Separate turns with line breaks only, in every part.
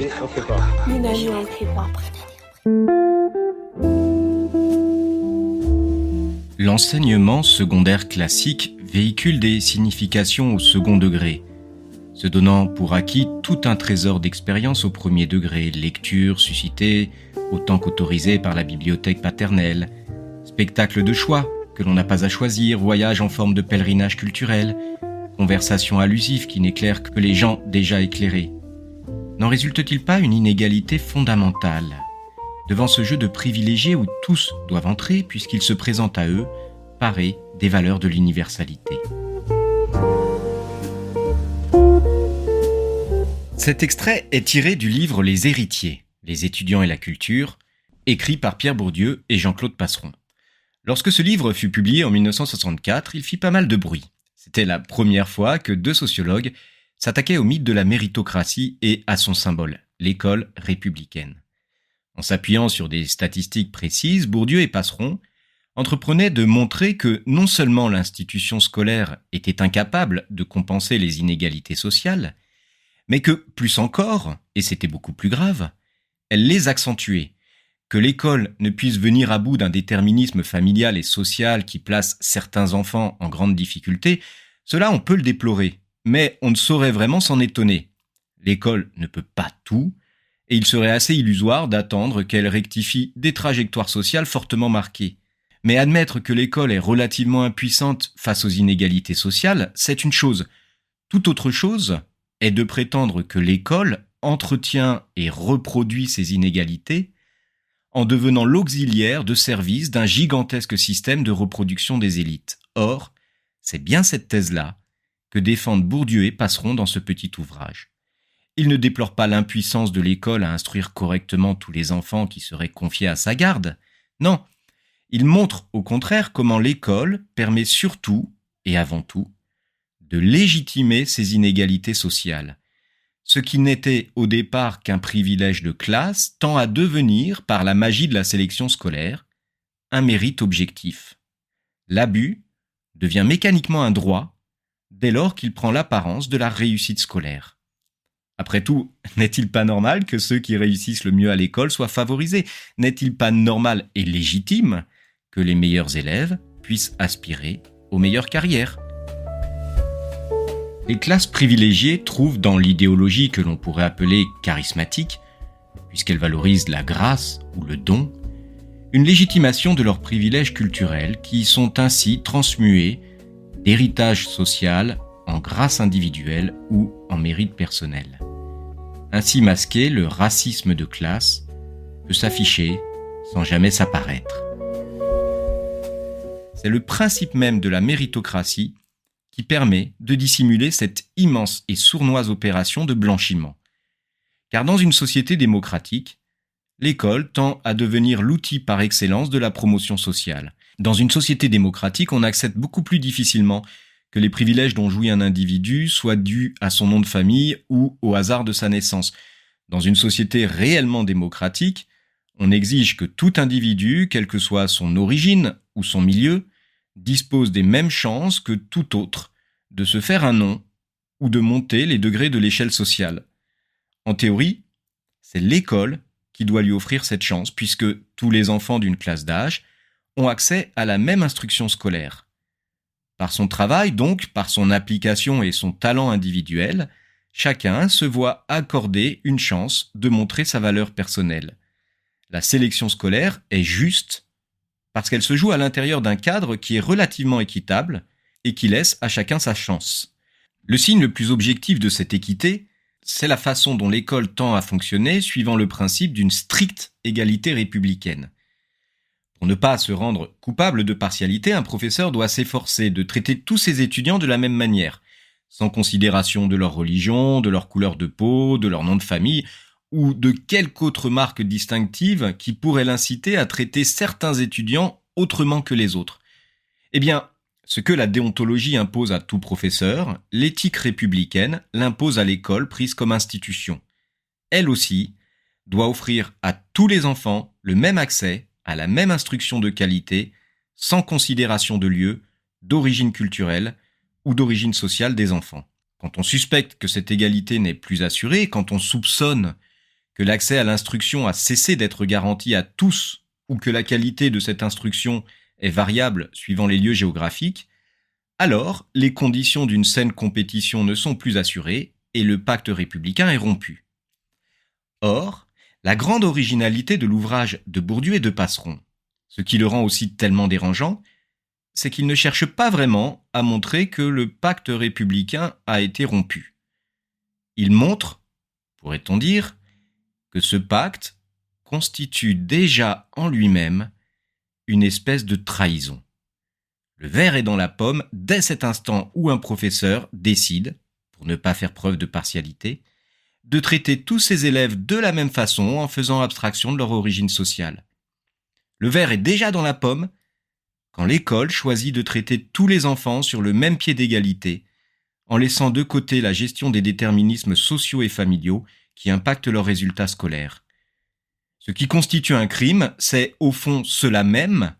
année en prépa.
Une année en prépa.
L'enseignement secondaire classique véhicule des significations au second degré, se donnant pour acquis tout un trésor d'expérience au premier degré, lecture suscitée autant qu'autorisée par la bibliothèque paternelle, spectacle de choix que l'on n'a pas à choisir, voyage en forme de pèlerinage culturel, conversation allusive qui n'éclaire que les gens déjà éclairés. N'en résulte-t-il pas une inégalité fondamentale devant ce jeu de privilégiés où tous doivent entrer puisqu'il se présente à eux paré des valeurs de l'universalité? Cet extrait est tiré du livre Les Héritiers, les étudiants et la culture, écrit par Pierre Bourdieu et Jean-Claude Passeron. Lorsque ce livre fut publié en 1964, il fit pas mal de bruit. C'était la première fois que deux sociologues s'attaquaient au mythe de la méritocratie et à son symbole, l'école républicaine. En s'appuyant sur des statistiques précises, Bourdieu et Passeron entreprenaient de montrer que non seulement l'institution scolaire était incapable de compenser les inégalités sociales, mais que, plus encore, et c'était beaucoup plus grave, elle les accentuait. Que l'école ne puisse venir à bout d'un déterminisme familial et social qui place certains enfants en grande difficulté, cela on peut le déplorer, mais on ne saurait vraiment s'en étonner. L'école ne peut pas tout, et il serait assez illusoire d'attendre qu'elle rectifie des trajectoires sociales fortement marquées. Mais admettre que l'école est relativement impuissante face aux inégalités sociales, c'est une chose. Toute autre chose est de prétendre que l'école entretient et reproduit ces inégalités en devenant l'auxiliaire de service d'un gigantesque système de reproduction des élites. Or, c'est bien cette thèse-là que défendent Bourdieu et Passeron dans ce petit ouvrage. Ils ne déplorent pas l'impuissance de l'école à instruire correctement tous les enfants qui seraient confiés à sa garde. Non, ils montrent au contraire comment l'école permet surtout, et avant tout, de légitimer ces inégalités sociales. Ce qui n'était au départ qu'un privilège de classe tend à devenir, par la magie de la sélection scolaire, un mérite objectif. L'abus devient mécaniquement un droit dès lors qu'il prend l'apparence de la réussite scolaire. Après tout, n'est-il pas normal que ceux qui réussissent le mieux à l'école soient favorisés? N'est-il pas normal et légitime que les meilleurs élèves puissent aspirer aux meilleures carrières? Les classes privilégiées trouvent dans l'idéologie que l'on pourrait appeler charismatique, puisqu'elle valorise la grâce ou le don, une légitimation de leurs privilèges culturels qui sont ainsi transmués d'héritage social en grâce individuelle ou en mérite personnel. Ainsi masqué, le racisme de classe peut s'afficher sans jamais s'apparaître. C'est le principe même de la méritocratie qui permet de dissimuler cette immense et sournoise opération de blanchiment. Car dans une société démocratique, l'école tend à devenir l'outil par excellence de la promotion sociale. Dans une société démocratique, on accepte beaucoup plus difficilement que les privilèges dont jouit un individu soient dus à son nom de famille ou au hasard de sa naissance. Dans une société réellement démocratique, on exige que tout individu, quelle que soit son origine ou son milieu, dispose des mêmes chances que tout autre de se faire un nom ou de monter les degrés de l'échelle sociale. En théorie, c'est l'école qui doit lui offrir cette chance puisque tous les enfants d'une classe d'âge ont accès à la même instruction scolaire. Par son travail, donc, par son application et son talent individuel, chacun se voit accorder une chance de montrer sa valeur personnelle. La sélection scolaire est juste parce qu'elle se joue à l'intérieur d'un cadre qui est relativement équitable et qui laisse à chacun sa chance. Le signe le plus objectif de cette équité, c'est la façon dont l'école tend à fonctionner suivant le principe d'une stricte égalité républicaine. Pour ne pas se rendre coupable de partialité, un professeur doit s'efforcer de traiter tous ses étudiants de la même manière, sans considération de leur religion, de leur couleur de peau, de leur nom de famille, ou de quelque autre marque distinctive qui pourrait l'inciter à traiter certains étudiants autrement que les autres. Eh bien, ce que la déontologie impose à tout professeur, l'éthique républicaine l'impose à l'école prise comme institution. Elle aussi doit offrir à tous les enfants le même accès à la même instruction de qualité, sans considération de lieu, d'origine culturelle ou d'origine sociale des enfants. Quand on suspecte que cette égalité n'est plus assurée, quand on soupçonne que l'accès à l'instruction a cessé d'être garanti à tous ou que la qualité de cette instruction est variable suivant les lieux géographiques, alors les conditions d'une saine compétition ne sont plus assurées et le pacte républicain est rompu. Or, la grande originalité de l'ouvrage de Bourdieu et de Passeron, ce qui le rend aussi tellement dérangeant, c'est qu'il ne cherche pas vraiment à montrer que le pacte républicain a été rompu. Il montre, pourrait-on dire, que ce pacte constitue déjà en lui-même une espèce de trahison. Le ver est dans la pomme dès cet instant où un professeur décide, pour ne pas faire preuve de partialité, de traiter tous ses élèves de la même façon en faisant abstraction de leur origine sociale. Le ver est déjà dans la pomme quand l'école choisit de traiter tous les enfants sur le même pied d'égalité, en laissant de côté la gestion des déterminismes sociaux et familiaux qui impactent leurs résultats scolaires. Ce qui constitue un crime, c'est au fond cela même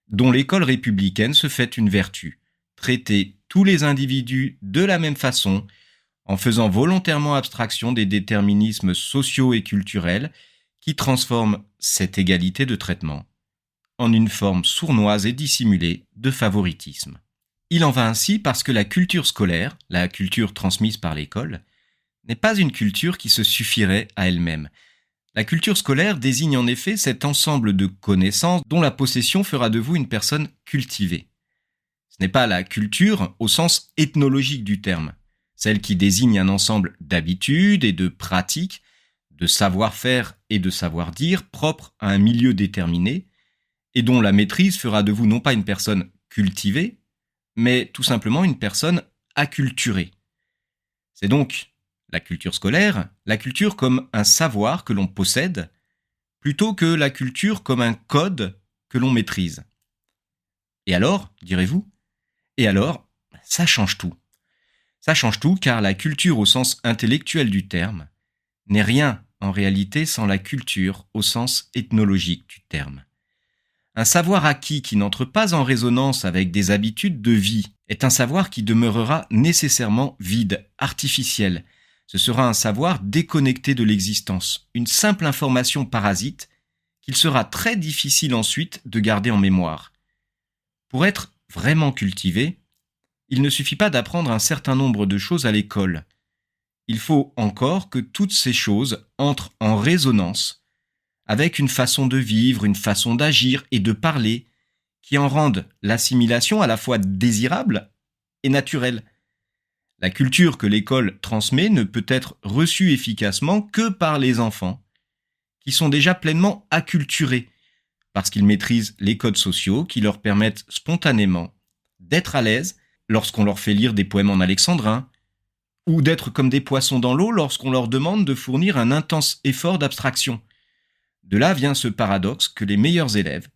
dont l'école républicaine se fait une vertu, traiter tous les individus de la même façon, en faisant volontairement abstraction des déterminismes sociaux et culturels qui transforment cette égalité de traitement en une forme sournoise et dissimulée de favoritisme. Il en va ainsi parce que la culture scolaire, la culture transmise par l'école, n'est pas une culture qui se suffirait à elle-même. La culture scolaire désigne en effet cet ensemble de connaissances dont la possession fera de vous une personne cultivée. Ce n'est pas la culture au sens ethnologique du terme, celle qui désigne un ensemble d'habitudes et de pratiques, de savoir-faire et de savoir-dire propres à un milieu déterminé, et dont la maîtrise fera de vous non pas une personne cultivée, mais tout simplement une personne acculturée. C'est donc la culture scolaire, la culture comme un savoir que l'on possède, plutôt que la culture comme un code que l'on maîtrise. Et alors, direz-vous ? Et alors, ça change tout. Ça change tout car la culture au sens intellectuel du terme n'est rien en réalité sans la culture au sens ethnologique du terme. Un savoir acquis qui n'entre pas en résonance avec des habitudes de vie est un savoir qui demeurera nécessairement vide, artificiel. Ce sera un savoir déconnecté de l'existence, une simple information parasite qu'il sera très difficile ensuite de garder en mémoire. Pour être vraiment cultivé, il ne suffit pas d'apprendre un certain nombre de choses à l'école. Il faut encore que toutes ces choses entrent en résonance avec une façon de vivre, une façon d'agir et de parler qui en rendent l'assimilation à la fois désirable et naturelle. La culture que l'école transmet ne peut être reçue efficacement que par les enfants, qui sont déjà pleinement acculturés, parce qu'ils maîtrisent les codes sociaux qui leur permettent spontanément d'être à l'aise lorsqu'on leur fait lire des poèmes en alexandrin, ou d'être comme des poissons dans l'eau lorsqu'on leur demande de fournir un intense effort d'abstraction. De là vient ce paradoxe que les meilleurs élèves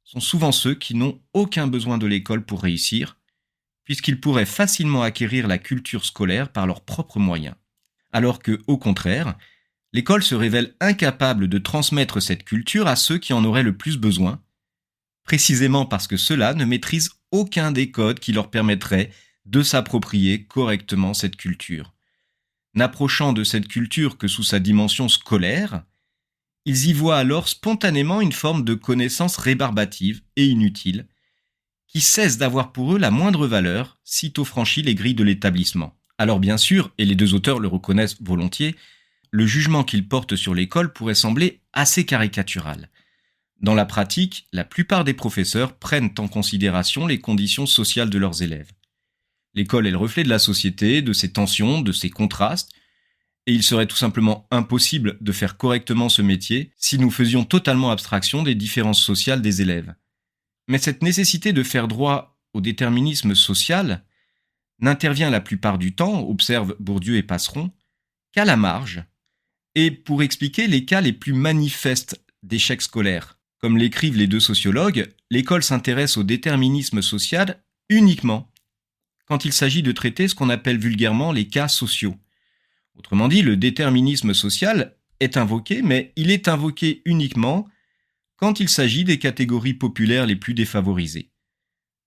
sont souvent ceux qui n'ont aucun besoin de l'école pour réussir, puisqu'ils pourraient facilement acquérir la culture scolaire par leurs propres moyens. Alors que, au contraire, l'école se révèle incapable de transmettre cette culture à ceux qui en auraient le plus besoin, précisément parce que ceux-là ne maîtrisent aucun des codes qui leur permettraient de s'approprier correctement cette culture. N'approchant de cette culture que sous sa dimension scolaire, ils y voient alors spontanément une forme de connaissance rébarbative et inutile, qui cesse d'avoir pour eux la moindre valeur, sitôt franchi les grilles de l'établissement. Alors bien sûr, et les deux auteurs le reconnaissent volontiers, le jugement qu'ils portent sur l'école pourrait sembler assez caricatural. Dans la pratique, la plupart des professeurs prennent en considération les conditions sociales de leurs élèves. L'école est le reflet de la société, de ses tensions, de ses contrastes, et il serait tout simplement impossible de faire correctement ce métier si nous faisions totalement abstraction des différences sociales des élèves. Mais cette nécessité de faire droit au déterminisme social n'intervient la plupart du temps, observent Bourdieu et Passeron, qu'à la marge, et pour expliquer les cas les plus manifestes d'échec scolaire. Comme l'écrivent les deux sociologues, l'école s'intéresse au déterminisme social uniquement quand il s'agit de traiter ce qu'on appelle vulgairement les cas sociaux. Autrement dit, le déterminisme social est invoqué, mais il est invoqué uniquement quand il s'agit des catégories populaires les plus défavorisées.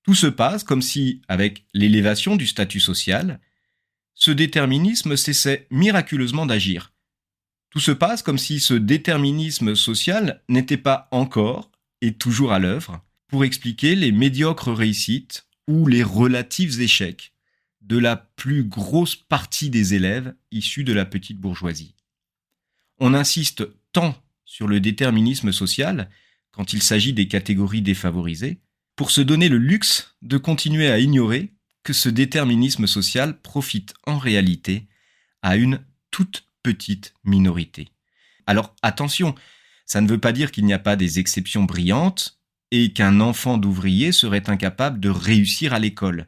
Tout se passe comme si, avec l'élévation du statut social, ce déterminisme cessait miraculeusement d'agir. Tout se passe comme si ce déterminisme social n'était pas encore et toujours à l'œuvre pour expliquer les médiocres réussites ou les relatifs échecs de la plus grosse partie des élèves issus de la petite bourgeoisie. On insiste tant sur le déterminisme social quand il s'agit des catégories défavorisées, pour se donner le luxe de continuer à ignorer que ce déterminisme social profite en réalité à une toute petite minorité. Alors attention, ça ne veut pas dire qu'il n'y a pas des exceptions brillantes et qu'un enfant d'ouvrier serait incapable de réussir à l'école.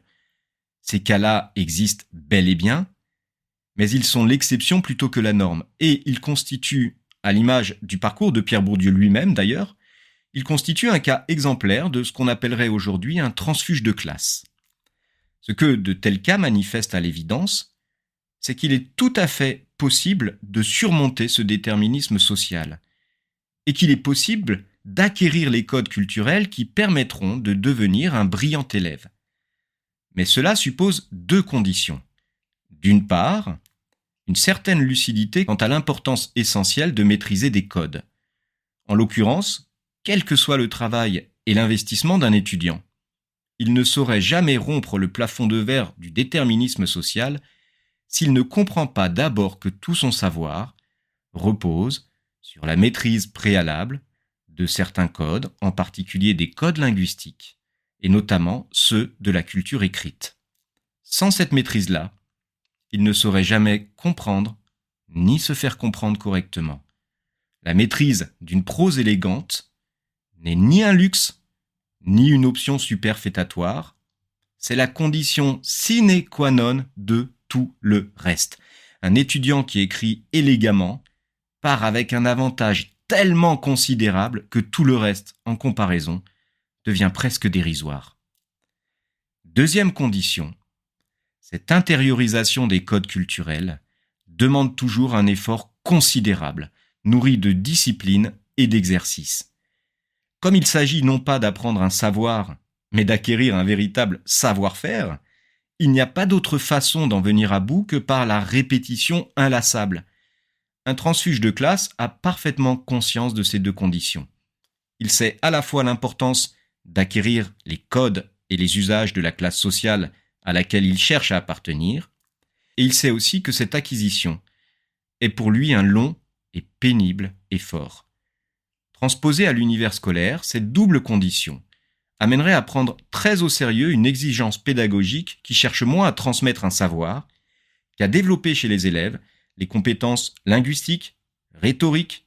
Ces cas-là existent bel et bien, mais ils sont l'exception plutôt que la norme, et ils constituent, à l'image du parcours de Pierre Bourdieu lui-même d'ailleurs, il constitue un cas exemplaire de ce qu'on appellerait aujourd'hui un transfuge de classe. Ce que de tels cas manifestent à l'évidence, c'est qu'il est tout à fait possible de surmonter ce déterminisme social, et qu'il est possible d'acquérir les codes culturels qui permettront de devenir un brillant élève. Mais cela suppose deux conditions. D'une part, une certaine lucidité quant à l'importance essentielle de maîtriser des codes. En l'occurrence, quel que soit le travail et l'investissement d'un étudiant, il ne saurait jamais rompre le plafond de verre du déterminisme social s'il ne comprend pas d'abord que tout son savoir repose sur la maîtrise préalable de certains codes, en particulier des codes linguistiques, et notamment ceux de la culture écrite. Sans cette maîtrise-là, il ne saurait jamais comprendre ni se faire comprendre correctement. La maîtrise d'une prose élégante n'est ni un luxe, ni une option superfétatoire, c'est la condition sine qua non de tout le reste. Un étudiant qui écrit élégamment part avec un avantage tellement considérable que tout le reste, en comparaison, devient presque dérisoire. Deuxième condition, cette intériorisation des codes culturels demande toujours un effort considérable, nourri de discipline et d'exercice. Comme il s'agit non pas d'apprendre un savoir, mais d'acquérir un véritable savoir-faire, il n'y a pas d'autre façon d'en venir à bout que par la répétition inlassable. Un transfuge de classe a parfaitement conscience de ces deux conditions. Il sait à la fois l'importance d'acquérir les codes et les usages de la classe sociale à laquelle il cherche à appartenir, et il sait aussi que cette acquisition est pour lui un long et pénible effort. Transposée à l'univers scolaire, cette double condition amènerait à prendre très au sérieux une exigence pédagogique qui cherche moins à transmettre un savoir qu'à développer chez les élèves les compétences linguistiques, rhétoriques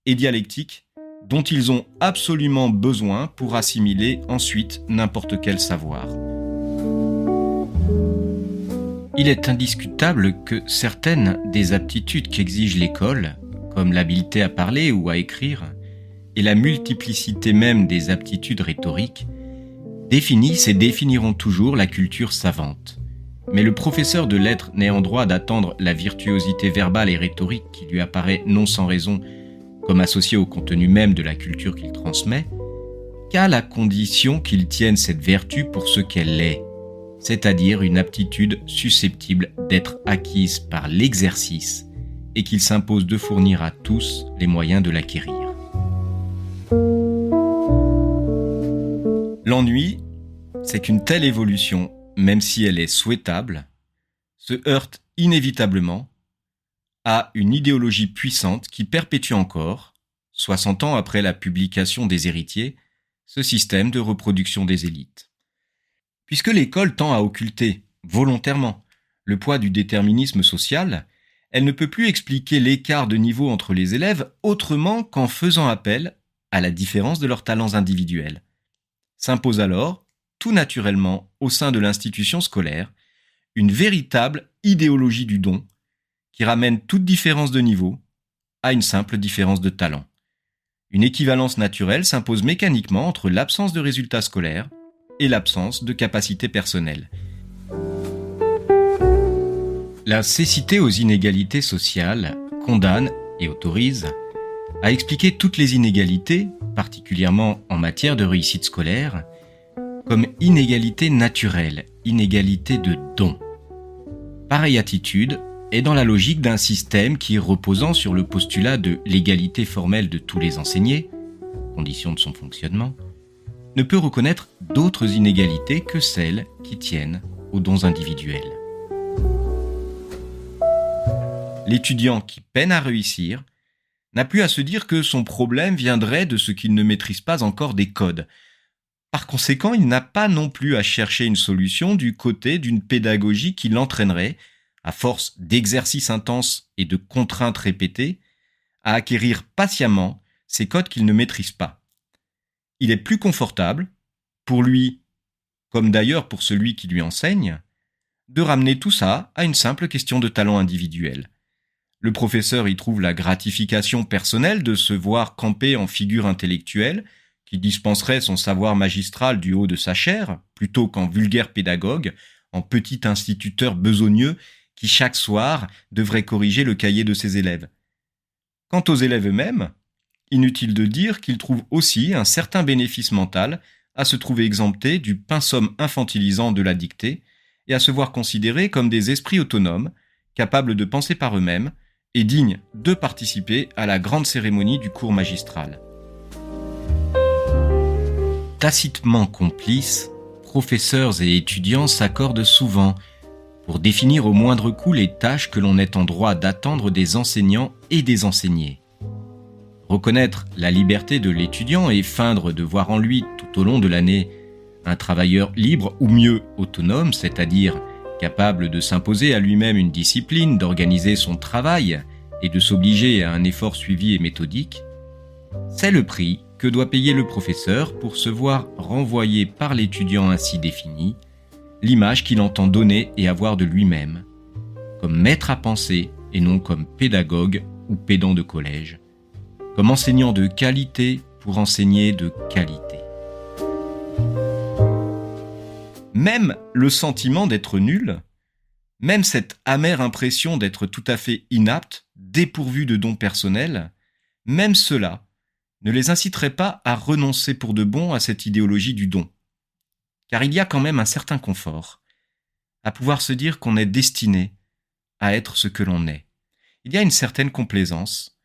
et dialectiques dont ils ont absolument besoin pour assimiler ensuite n'importe quel savoir. Il est indiscutable que certaines des aptitudes qu'exige l'école, comme l'habileté à parler ou à écrire, et la multiplicité même des aptitudes rhétoriques, définissent et définiront toujours la culture savante. Mais le professeur de lettres n'est en droit d'attendre la virtuosité verbale et rhétorique qui lui apparaît non sans raison comme associée au contenu même de la culture qu'il transmet, qu'à la condition qu'il tienne cette vertu pour ce qu'elle est, c'est-à-dire une aptitude susceptible d'être acquise par l'exercice et qu'il s'impose de fournir à tous les moyens de l'acquérir. L'ennui, c'est qu'une telle évolution, même si elle est souhaitable, se heurte inévitablement à une idéologie puissante qui perpétue encore, 60 ans après la publication des Héritiers, ce système de reproduction des élites. Puisque l'école tend à occulter, volontairement, le poids du déterminisme social, elle ne peut plus expliquer l'écart de niveau entre les élèves autrement qu'en faisant appel à la différence de leurs talents individuels. S'impose alors, tout naturellement, au sein de l'institution scolaire, une véritable idéologie du don qui ramène toute différence de niveau à une simple différence de talent. Une équivalence naturelle s'impose mécaniquement entre l'absence de résultats scolaires et l'absence de capacités personnelles. La cécité aux inégalités sociales condamne et autorise à expliquer toutes les inégalités, particulièrement en matière de réussite scolaire, comme inégalités naturelles, inégalités de don. Pareille attitude est dans la logique d'un système qui, reposant sur le postulat de l'égalité formelle de tous les enseignés, condition de son fonctionnement, ne peut reconnaître d'autres inégalités que celles qui tiennent aux dons individuels. L'étudiant qui peine à réussir n'a plus à se dire que son problème viendrait de ce qu'il ne maîtrise pas encore des codes. Par conséquent, il n'a pas non plus à chercher une solution du côté d'une pédagogie qui l'entraînerait, à force d'exercices intenses et de contraintes répétées, à acquérir patiemment ces codes qu'il ne maîtrise pas. Il est plus confortable, pour lui, comme d'ailleurs pour celui qui lui enseigne, de ramener tout ça à une simple question de talent individuel. Le professeur y trouve la gratification personnelle de se voir camper en figure intellectuelle qui dispenserait son savoir magistral du haut de sa chaire, plutôt qu'en vulgaire pédagogue, en petit instituteur besogneux qui chaque soir devrait corriger le cahier de ses élèves. Quant aux élèves eux-mêmes, inutile de dire qu'ils trouvent aussi un certain bénéfice mental à se trouver exemptés du pensum infantilisant de la dictée et à se voir considérés comme des esprits autonomes, capables de penser par eux-mêmes et dignes de participer à la grande cérémonie du cours magistral. Tacitement complices, professeurs et étudiants s'accordent souvent pour définir au moindre coup les tâches que l'on est en droit d'attendre des enseignants et des enseignés. Reconnaître la liberté de l'étudiant et feindre de voir en lui tout au long de l'année un travailleur libre ou mieux autonome, c'est-à-dire capable de s'imposer à lui-même une discipline, d'organiser son travail et de s'obliger à un effort suivi et méthodique, c'est le prix que doit payer le professeur pour se voir renvoyer par l'étudiant ainsi défini l'image qu'il entend donner et avoir de lui-même, comme maître à penser et non comme pédagogue ou pédant de collège, comme enseignant de qualité pour enseigner de qualité. Même le sentiment d'être nul, même cette amère impression d'être tout à fait inapte, dépourvu de dons personnels, même cela ne les inciterait pas à renoncer pour de bon à cette idéologie du don. Car il y a quand même un certain confort à pouvoir se dire qu'on est destiné à être ce que l'on est. Il y a une certaine complaisance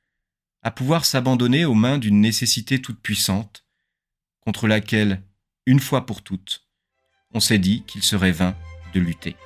à pouvoir s'abandonner aux mains d'une nécessité toute puissante contre laquelle, une fois pour toutes, on s'est dit qu'il serait vain de lutter.